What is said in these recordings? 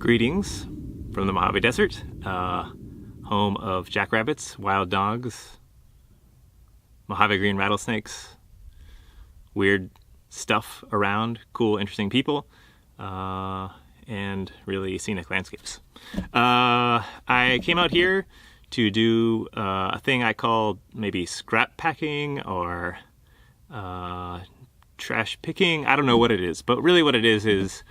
Greetings from the Mojave Desert, home of jackrabbits, wild dogs, Mojave green rattlesnakes, weird stuff around, cool, interesting people, and really scenic landscapes. I came out here to do a thing I call maybe scrap packing or trash picking. I don't know what it is, but really what it is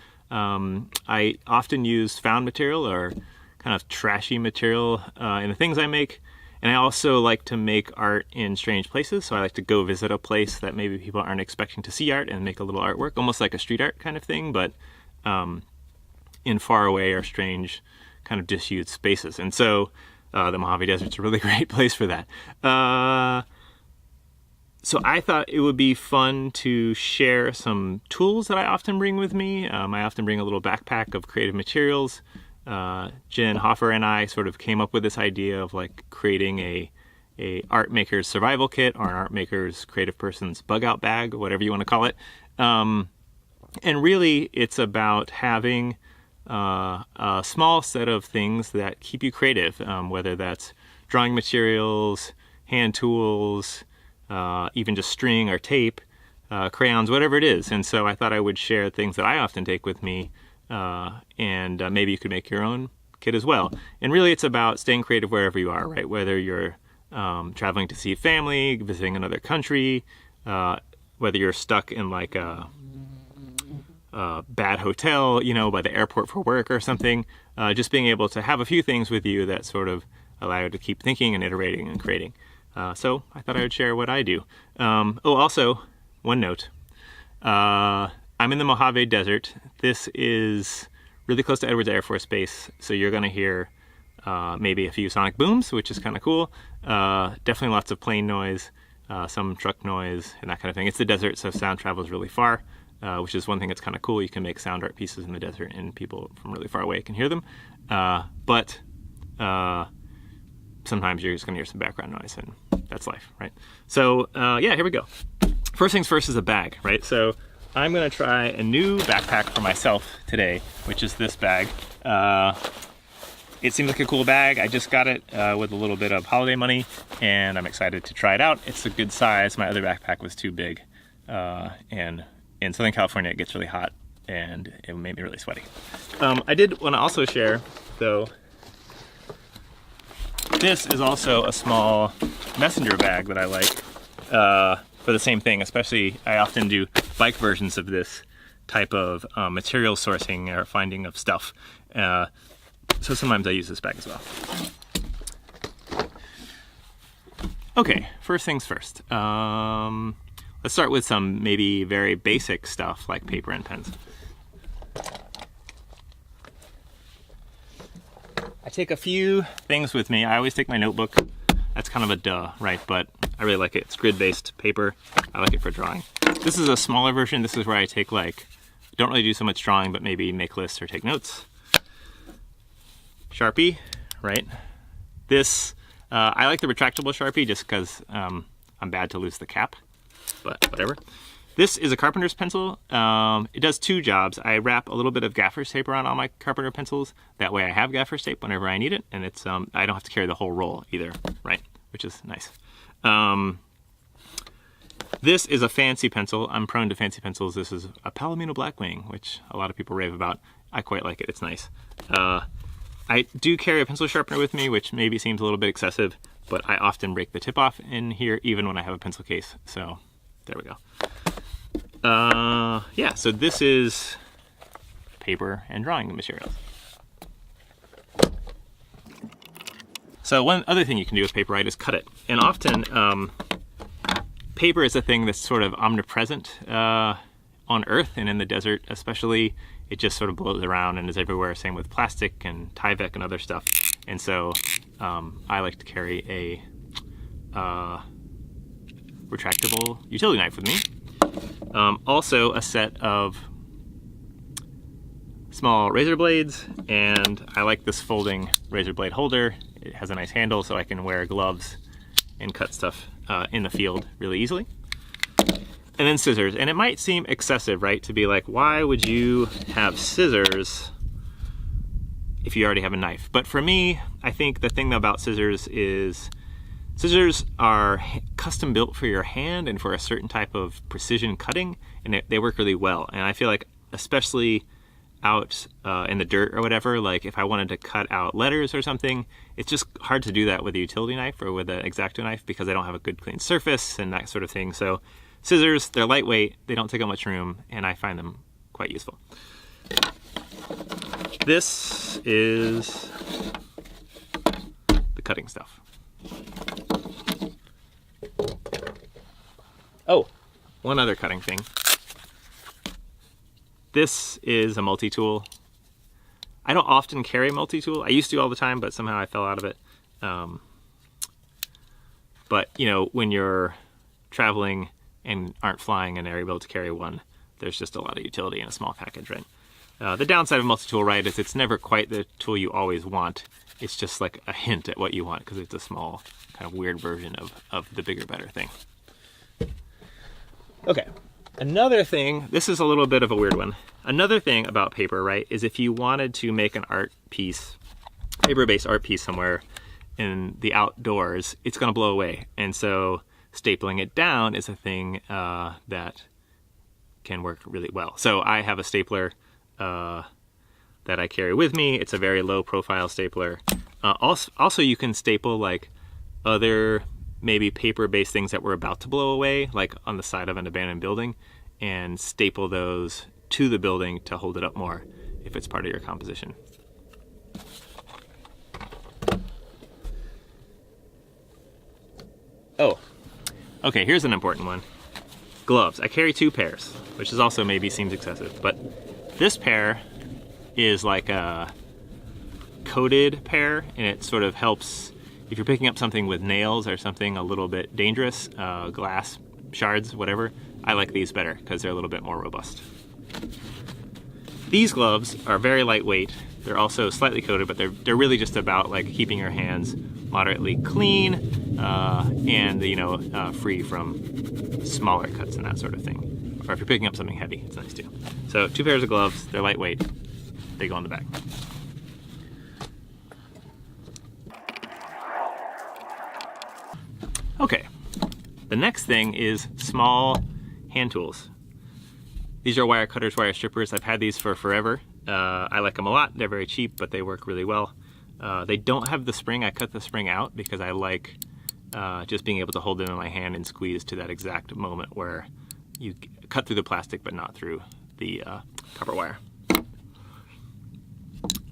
I often use found material or kind of trashy material in the things I make. And I also like to make art in strange places. So I like to go visit a place that maybe people aren't expecting to see art and make a little artwork, almost like a street art kind of thing, but in far away or strange kind of disused spaces. And so the Mojave Desert's a really great place for that. So I thought it would be fun to share some tools that I often bring with me. I often bring a little backpack of creative materials. Jen Hoffer and I sort of came up with this idea of like creating a art maker's survival kit or an art maker's creative person's bug out bag, whatever you want to call it. And really it's about having a small set of things that keep you creative, whether that's drawing materials, hand tools, even just string or tape, crayons, whatever it is. And so I thought I would share things that I often take with me, and maybe you could make your own kit as well. And really it's about staying creative wherever you are, right? Whether you're traveling to see family, visiting another country, whether you're stuck in like a bad hotel, you know, by the airport for work or something, just being able to have a few things with you that sort of allow you to keep thinking and iterating and creating. So I thought I would share what I do. Also, one note. I'm in the Mojave Desert. This is really close to Edwards Air Force Base, so you're going to hear maybe a few sonic booms, which is kind of cool. Definitely lots of plane noise, some truck noise, and that kind of thing. It's the desert, so sound travels really far, which is one thing that's kind of cool. You can make sound art pieces in the desert, and people from really far away can hear them. But sometimes you're just going to hear some background noise, and that's life, right? So yeah, here we go. First things first is a bag, right? So I'm going to try a new backpack for myself today, which is this bag. It seems like a cool bag. I just got it with a little bit of holiday money, and I'm excited to try it out. It's a good size. My other backpack was too big, and in Southern California it gets really hot, and it made me really sweaty. I did want to also share, though, this is also a small messenger bag that I like for the same thing. Especially, I often do bike versions of this type of material sourcing or finding of stuff. So sometimes I use this bag as well. Okay, first things first. Let's start with some maybe very basic stuff like paper and pens. I take a few things with me. I always take my notebook. That's kind of a duh, right? But I really like it. It's grid-based paper. I like it for drawing. This is a smaller version. This is where I take like, don't really do so much drawing, but maybe make lists or take notes. Sharpie, right? This, I like the retractable Sharpie just because I'm bad to lose the cap, but whatever. This is a Carpenter's pencil. It does two jobs. I wrap a little bit of Gaffers Tape around all my Carpenter pencils. That way I have Gaffers Tape whenever I need it, and it's I don't have to carry the whole roll either, right? Which is nice. This is a fancy pencil. I'm prone to fancy pencils. This is a Palomino Blackwing, which a lot of people rave about. I quite like it. It's nice. I do carry a pencil sharpener with me, which maybe seems a little bit excessive, but I often break the tip off in here, even when I have a pencil case. So there we go. Yeah, so this is paper and drawing materials. So one other thing you can do with paper, right, is cut it. And often paper is a thing that's sort of omnipresent on Earth and in the desert especially. It just sort of blows around and is everywhere. Same with plastic and Tyvek and other stuff. And so I like to carry a retractable utility knife with me. Also a set of small razor blades, and I like this folding razor blade holder. It has a nice handle so I can wear gloves and cut stuff in the field really easily. And then scissors. And it might seem excessive, right, to be like, why would you have scissors if you already have a knife. But for me, I think the thing about scissors is scissors are custom built for your hand and for a certain type of precision cutting, and they work really well. And I feel like, especially out in the dirt or whatever, like if I wanted to cut out letters or something, it's just hard to do that with a utility knife or with an X-Acto knife because I don't have a good clean surface and that sort of thing. So scissors, they're lightweight, they don't take up much room, and I find them quite useful. This is the cutting stuff. Oh, one other cutting thing. This is a multi-tool. I don't often carry a multi-tool. I used to all the time, but somehow I fell out of it. But you know, when you're traveling and aren't flying and are able to carry one, there's just a lot of utility in a small package, right? The downside of multi-tool, right, is it's never quite the tool you always want. It's just like a hint at what you want because it's a small, kind of weird version of the bigger, better thing. Okay. Another thing, this is a little bit of a weird one. Another thing about paper, right, is if you wanted to make an art piece, paper-based art piece somewhere in the outdoors, it's going to blow away. And so stapling it down is a thing that can work really well. So I have a stapler that I carry with me. It's a very low-profile stapler. Also, you can staple like other maybe paper-based things that were about to blow away, like on the side of an abandoned building, and staple those to the building to hold it up more if it's part of your composition. Oh, okay, here's an important one. Gloves. I carry 2 pairs, which is also maybe seems excessive, but this pair is like a coated pair, and it sort of helps if you're picking up something with nails or something a little bit dangerous, glass shards, whatever. I like these better because they're a little bit more robust. These gloves are very lightweight. They're also slightly coated, but they're really just about like keeping your hands moderately clean and free from smaller cuts and that sort of thing. Or if you're picking up something heavy, it's nice too. So 2 pairs of gloves. They're lightweight. They go in the bag. Okay, the next thing is small hand tools. These are wire cutters, wire strippers. I've had these for forever. I like them a lot. They're very cheap, but they work really well. They don't have the spring. I cut the spring out because I like just being able to hold them in my hand and squeeze to that exact moment where you cut through the plastic but not through the copper wire.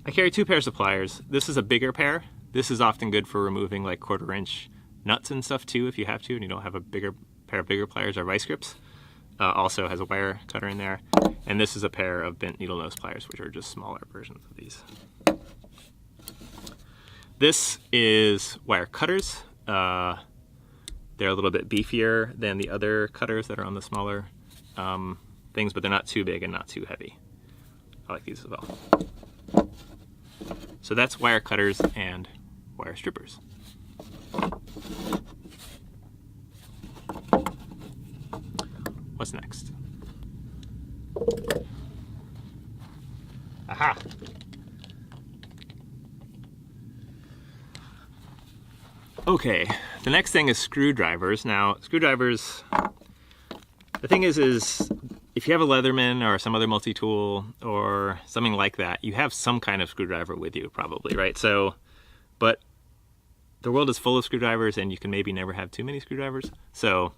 I carry 2 pairs of pliers. This is a bigger pair. This is often good for removing like 1/4 inch nuts and stuff too if you have to and you don't have a bigger pair of bigger pliers or vice grips. Also has a wire cutter in there. And this is a pair of bent needle nose pliers, which are just smaller versions of these. This is wire cutters. They're a little bit beefier than the other cutters that are on the smaller things, but they're not too big and not too heavy. I like these as well. So that's wire cutters and wire strippers. What's next? Aha! Okay, the next thing is screwdrivers. Now, screwdrivers, the thing is if you have a Leatherman or some other multi-tool or something like that, you have some kind of screwdriver with you probably, right? So, but the world is full of screwdrivers and you can maybe never have too many screwdrivers. So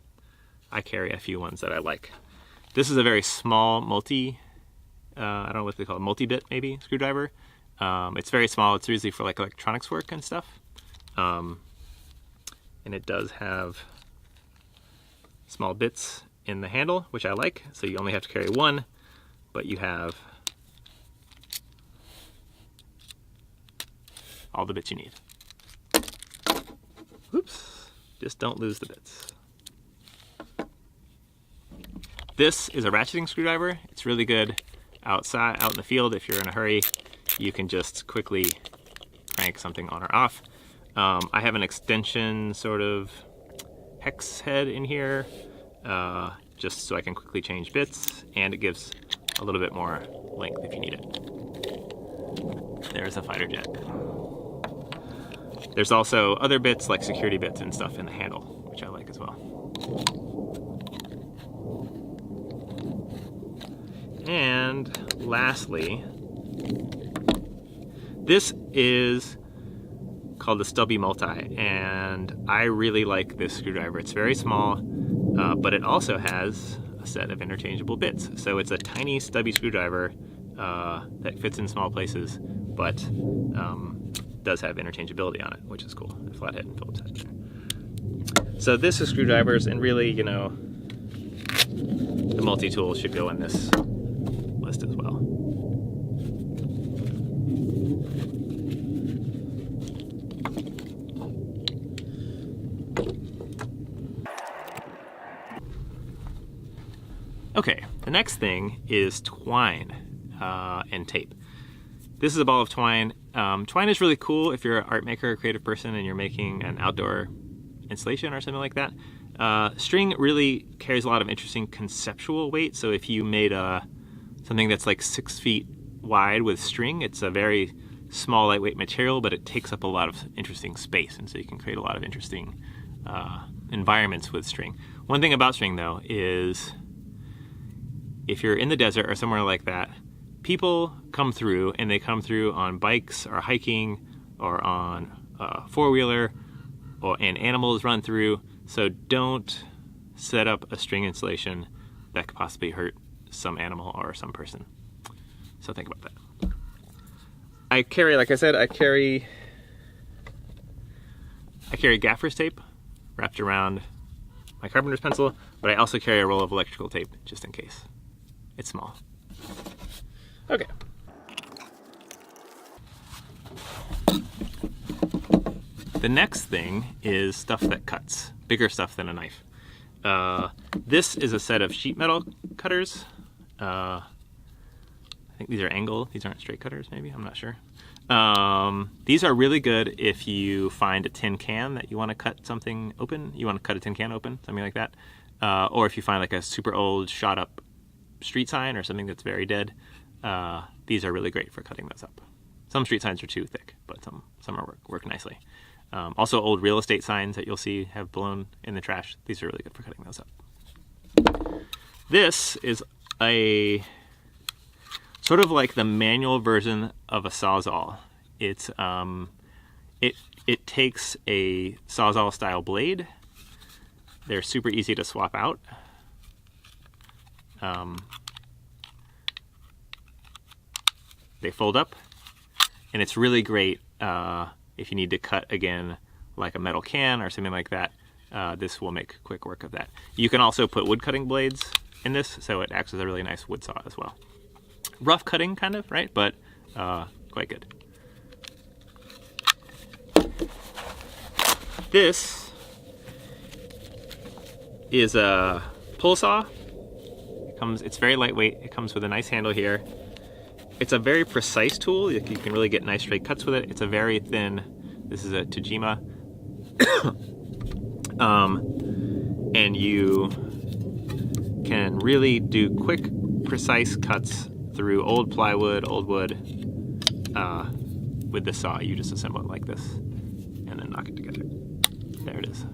I carry a few ones that I like. This is a very small I don't know what they call it, multi-bit maybe screwdriver. It's very small. It's usually for like electronics work and stuff. And it does have small bits in the handle, which I like. So you only have to carry one, but you have all the bits you need. Oops, just don't lose the bits. This is a ratcheting screwdriver. It's really good outside, out in the field. If you're in a hurry, you can just quickly crank something on or off. I have an extension sort of hex head in here, just so I can quickly change bits, and it gives a little bit more length if you need it. There's a fighter jet. There's also other bits like security bits and stuff in the handle, which I like as well. And lastly, this is called the Stubby Multi, and I really like this screwdriver. It's very small, but it also has a set of interchangeable bits. So it's a tiny stubby screwdriver that fits in small places, but does have interchangeability on it, which is cool. A flathead and Phillips head there. So this is screwdrivers, and really, you know, the multi-tool should go in this list as well. Okay, the next thing is twine and tape. This is a ball of twine. Twine is really cool if you're an art maker or creative person and you're making an outdoor installation or something like that. String really carries a lot of interesting conceptual weight. So if you made something that's like 6 feet wide with string, it's a very small, lightweight material, but it takes up a lot of interesting space. And so you can create a lot of interesting environments with string. One thing about string, though, is if you're in the desert or somewhere like that, people come through, and they come through on bikes or hiking or on a four-wheeler, and animals run through. So don't set up a string installation that could possibly hurt some animal or some person. So think about that. I carry, like I said, I carry Gaffers tape wrapped around my carpenter's pencil, but I also carry a roll of electrical tape just in case. It's small. Okay. The next thing is stuff that cuts, bigger stuff than a knife. This is a set of sheet metal cutters. I think these are angle, these aren't straight cutters maybe, I'm not sure. These are really good if you find a tin can that you want to cut something open, you want to cut a tin can open, something like that. Or if you find like a super old shot up street sign or something that's very dead, these are really great for cutting those up. Some street signs are too thick, but some work nicely. Also old real estate signs that you'll see have blown in the trash, these are really good for cutting those up. This is a sort of like the manual version of a Sawzall. It's it takes a Sawzall style blade. They're super easy to swap out. They fold up, and it's really great if you need to cut again like a metal can or something like that. This will make quick work of that. You can also put wood cutting blades in this, so it acts as a really nice wood saw as well. Rough cutting kind of, right? But quite good. This is a pull saw. It's very lightweight. It comes with a nice handle here. It's a very precise tool. You can really get nice straight cuts with it. It's a very thin, this is a Tajima. And you can really do quick, precise cuts through old plywood, old wood. With this saw, you just assemble it like this and then knock it together. There it is.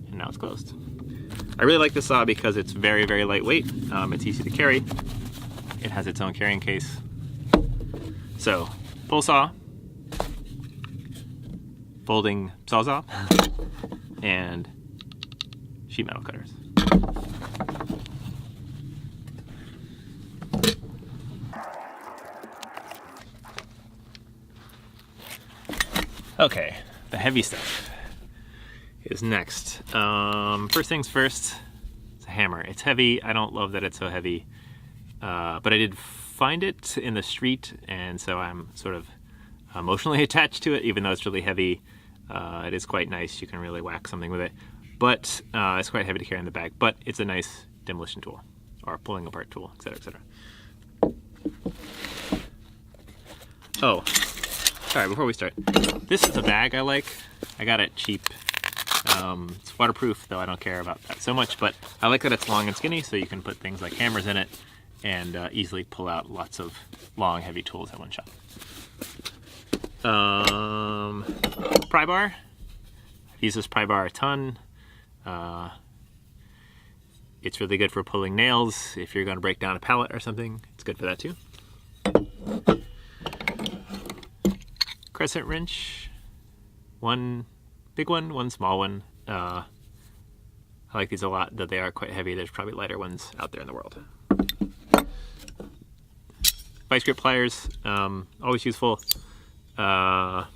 And now it's closed. I really like this saw because it's very, very lightweight. It's easy to carry. It has its own carrying case. So, pull saw, folding sawzall, and sheet metal cutters. Okay, the heavy stuff is next. First things first, it's a hammer. It's heavy. I don't love that it's so heavy, but I did find it in the street, and so I'm sort of emotionally attached to it, even though it's really heavy. It is quite nice. You can really whack something with it, but it's quite heavy to carry in the bag, but it's a nice demolition tool or pulling apart tool, etc., etc. Oh, sorry, before we start, this is a bag I like. I got it cheap. It's waterproof, though I don't care about that so much, but I like that it's long and skinny, so you can put things like hammers in it, and easily pull out lots of long, heavy tools at one shot. Pry bar. I've used this pry bar a ton. It's really good for pulling nails. If you're going to break down a pallet or something, it's good for that too. Crescent wrench. One big one, one small one. I like these a lot, though they are quite heavy. There's probably lighter ones out there in the world. Vice grip pliers, always useful. Particularly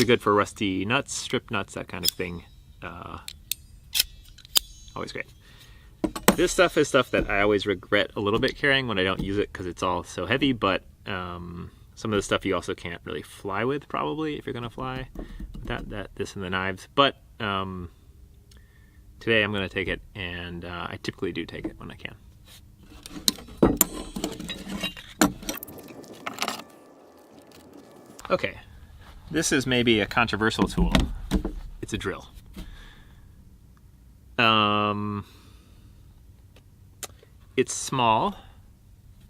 good for rusty nuts, strip nuts, that kind of thing. Always great. This stuff is stuff that I always regret a little bit carrying when I don't use it because it's all so heavy, but some of the stuff you also can't really fly with, probably, if you're going to fly. This and the knives. But today I'm going to take it, and I typically do take it when I can. Okay, this is maybe a controversial tool. It's a drill. It's small.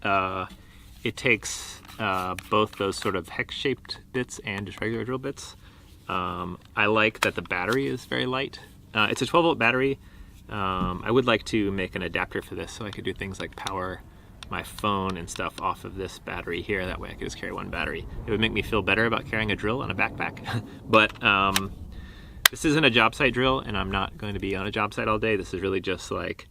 It takes both those sort of hex-shaped bits and just regular drill bits. I like that the battery is very light. It's a 12-volt battery. I would like to make an adapter for this so I could do things like power my phone and stuff off of this battery here. That way I could just carry one battery. It would make me feel better about carrying a drill on a backpack. But this isn't a job site drill, and I'm not going to be on a job site all day. This is really just like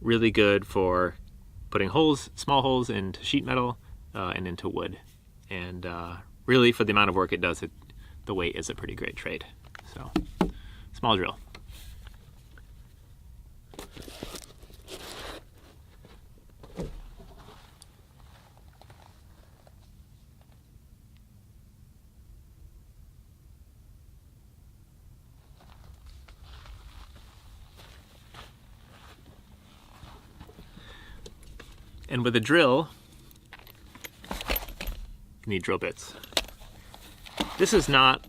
really good for putting holes, small holes into sheet metal and into wood. And really, for the amount of work it does, the weight is a pretty great trade. So, small drill. And with a drill, you need drill bits. This is not,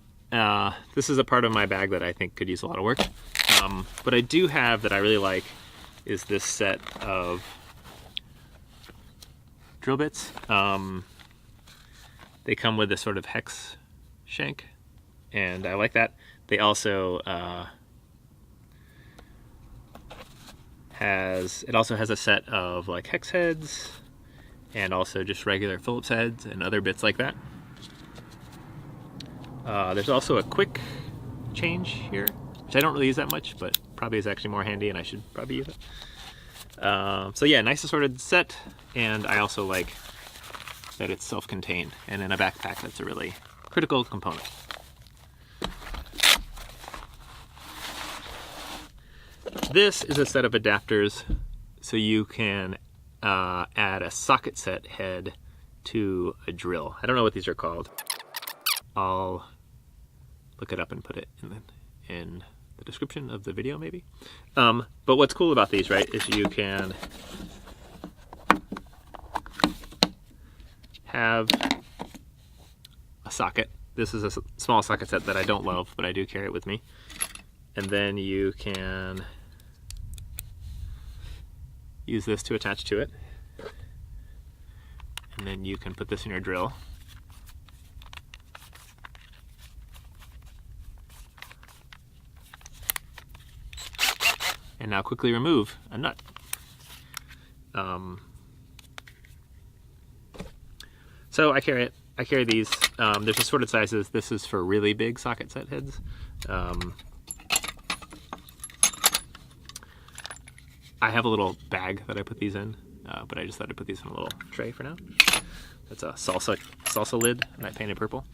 this is a part of my bag that I think could use a lot of work. What I do have that I really like is this set of drill bits. They come with this sort of hex shank, and I like that. They also it also has a set of like hex heads and also just regular Phillips heads and other bits like that. There's also a quick change here, which I don't really use that much, but probably is actually more handy and I should probably use it. So yeah, nice assorted set, and I also like that it's self-contained, and in a backpack that's a really critical component. This is a set of adapters so you can add a socket set head to a drill. I don't know what these are called. I'll look it up and put it in the description of the video, maybe. But what's cool about these, right, is you can have a socket. This is a small socket set that I don't love, but I do carry it with me. And then you can use this to attach to it. And then you can put this in your drill. And now quickly remove a nut. So I carry it. I carry these. There's assorted sizes. This is for really big socket set heads. I have a little bag that I put these in, but I just thought I'd put these in a little tray for now. That's a salsa lid, and I painted purple.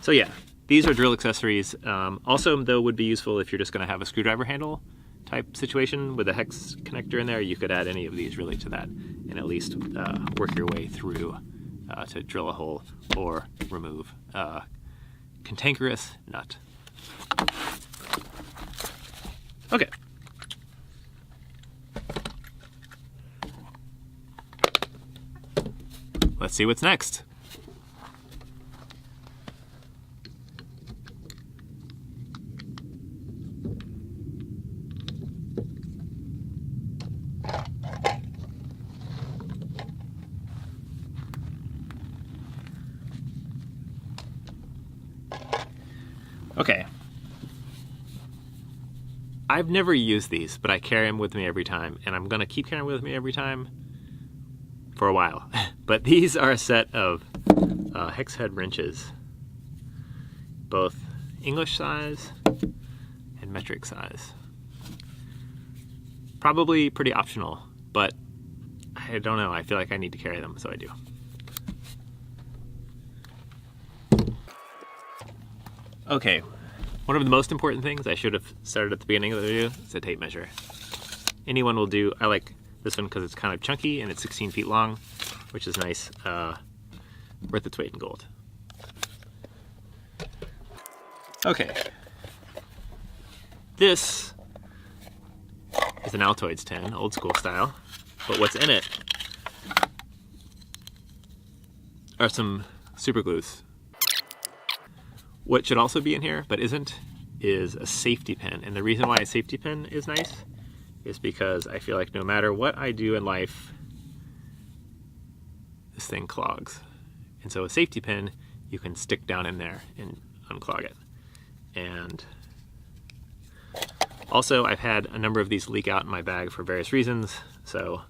So yeah, these are drill accessories. Also, though, would be useful if you're just going to have a screwdriver handle type situation with a hex connector in there. You could add any of these really to that, and at least work your way through to drill a hole or remove a cantankerous nut. Okay. Let's see what's next. Okay. I've never used these, but I carry them with me every time, and I'm going to keep carrying them with me every time for a while. But these are a set of Hex Head Wrenches, both English size and metric size. Probably pretty optional, but I don't know, I feel like I need to carry them, so I do. Okay, one of the most important things, I should have started at the beginning of the video, is a tape measure. Anyone will do. I like this one because it's kind of chunky and it's 16 feet long, which is nice, worth its weight in gold. Okay, this is an Altoids 10, old school style, but what's in it are some super glues. What should also be in here, but isn't, is a safety pin. And the reason why a safety pin is nice is because I feel like no matter what I do in life, this thing clogs. And so a safety pin, you can stick down in there and unclog it. And also, I've had a number of these leak out in my bag for various reasons, so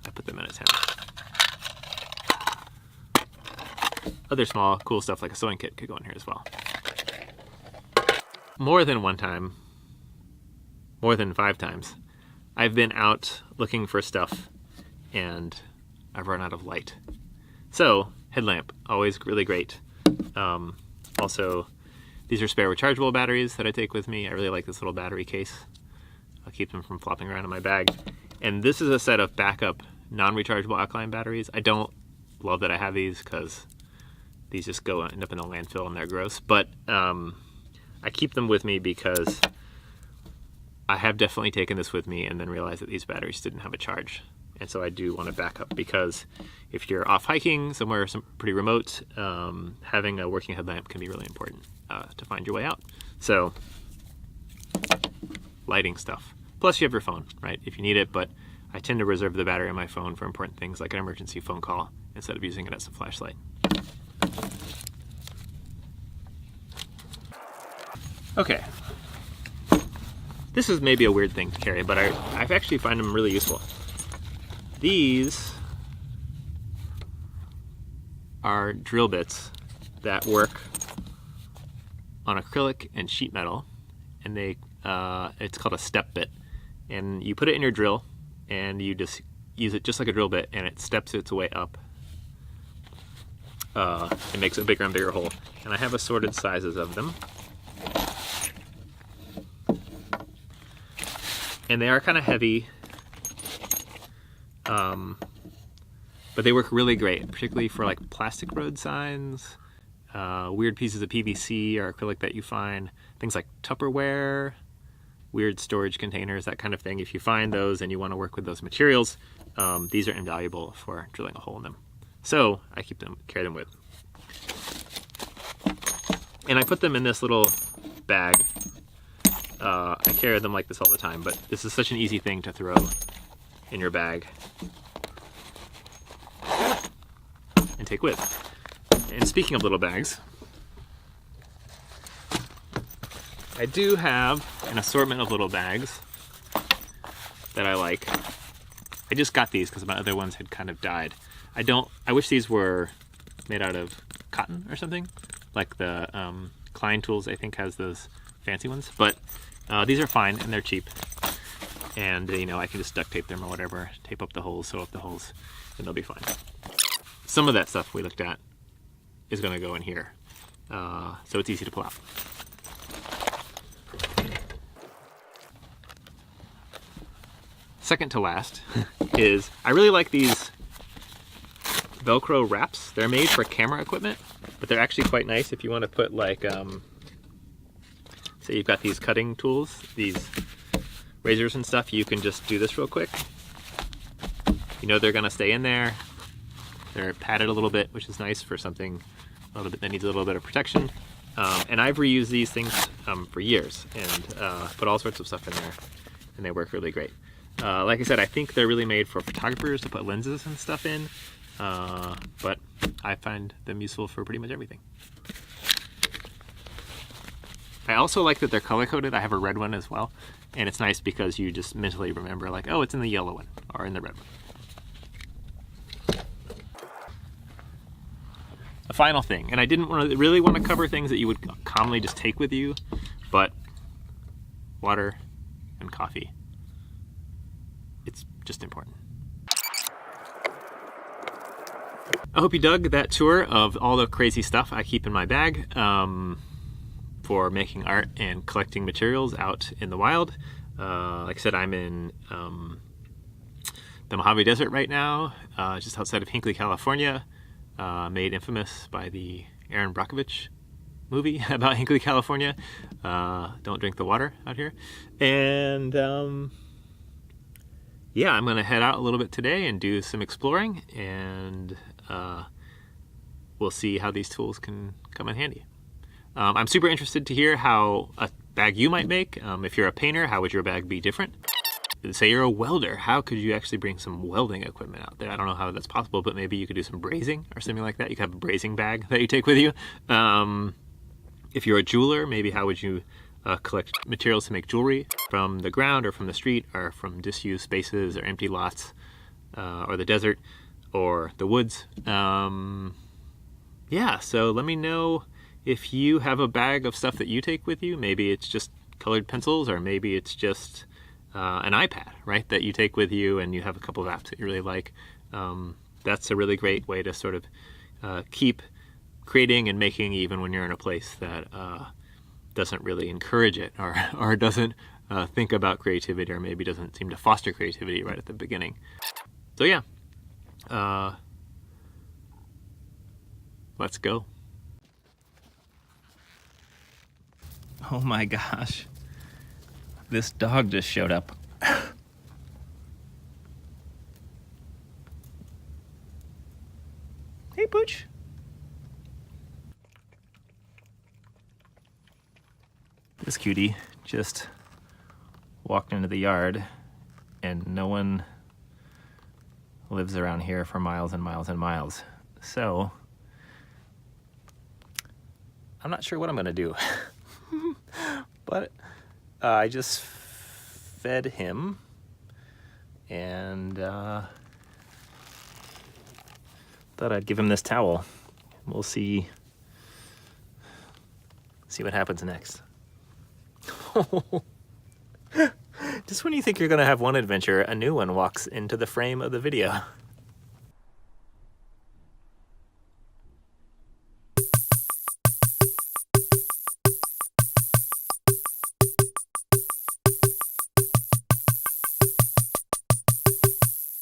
I put them in a tin. Other small, cool stuff like a sewing kit could go in here as well. More than one time, more than 5 times, I've been out looking for stuff and I've run out of light. So, headlamp, always really great. Also, these are spare rechargeable batteries that I take with me. I really like this little battery case. I'll keep them from flopping around in my bag. And this is a set of backup non-rechargeable alkaline batteries. I don't love that I have these because these just end up in the landfill and they're gross. But I keep them with me because I have definitely taken this with me and then realized that these batteries didn't have a charge. And so I do want to back up because if you're off hiking somewhere pretty remote, having a working headlamp can be really important to find your way out. So, lighting stuff. Plus you have your phone, right, if you need it, but I tend to reserve the battery on my phone for important things like an emergency phone call instead of using it as a flashlight. Okay. This is maybe a weird thing to carry, but I've actually find them really useful. These are drill bits that work on acrylic and sheet metal, and it's called a step bit. And you put it in your drill, and you just use it just like a drill bit, and it steps its way up. It makes a bigger and bigger hole. And I have assorted sizes of them. And they are kind of heavy, but they work really great, particularly for like plastic road signs, weird pieces of PVC or acrylic that you find, things like Tupperware, weird storage containers, that kind of thing. If you find those and you want to work with those materials, these are invaluable for drilling a hole in them. So I carry them with. And I put them in this little bag. I carry them like this all the time, but this is such an easy thing to throw in your bag and take with. And speaking of little bags, I do have an assortment of little bags that I like. I just got these because my other ones had kind of died. I wish these were made out of cotton or something, like the Klein Tools I think has those fancy ones, but these are fine and they're cheap, and I can just duct tape them or whatever, tape up the holes, sew up the holes, and they'll be fine. Some of that stuff we looked at is going to go in here, so it's easy to pull out. Second to last is I really like these Velcro Wraps. They're made for camera equipment, but they're actually quite nice if you want to put like say you've got these cutting tools, these razors and stuff, you can just do this real quick. They're gonna stay in there. They're padded a little bit, which is nice for something a little bit that needs a little bit of protection. And I've reused these things for years and put all sorts of stuff in there, and they work really great. Like I said, I think they're really made for photographers to put lenses and stuff in, but I find them useful for pretty much everything. I also like that they're color-coded. I have a red one as well. And it's nice because you just mentally remember like, oh, it's in the yellow one or in the red one. The final thing, and I didn't really want to cover things that you would commonly just take with you, but water and coffee. It's just important. I hope you dug that tour of all the crazy stuff I keep in my bag for making art and collecting materials out in the wild. Like I said, I'm in the Mojave Desert right now, just outside of Hinckley, California, made infamous by the Erin Brockovich movie about Hinckley, California. Don't drink the water out here. And yeah, I'm gonna head out a little bit today and do some exploring, and we'll see how these tools can come in handy. I'm super interested to hear how a bag you might make. If you're a painter, how would your bag be different? Say you're a welder, how could you actually bring some welding equipment out there? I don't know how that's possible, but maybe you could do some brazing or something like that. You could have a brazing bag that you take with you. If you're a jeweler, maybe how would you collect materials to make jewelry from the ground or from the street or from disused spaces or empty lots or the desert or the woods? Yeah, so let me know if you have a bag of stuff that you take with you. Maybe it's just colored pencils, or maybe it's just an iPad, right, that you take with you and you have a couple of apps that you really like. That's a really great way to sort of keep creating and making even when you're in a place that doesn't really encourage it or doesn't think about creativity, or maybe doesn't seem to foster creativity right at the beginning. So yeah, let's go. Oh my gosh. This dog just showed up. Hey, Pooch. This cutie just walked into the yard, and no one lives around here for miles and miles and miles. So, I'm not sure what I'm gonna do. But I just fed him, and thought I'd give him this towel. We'll see what happens next. Just when you think you're gonna have one adventure, a new one walks into the frame of the video.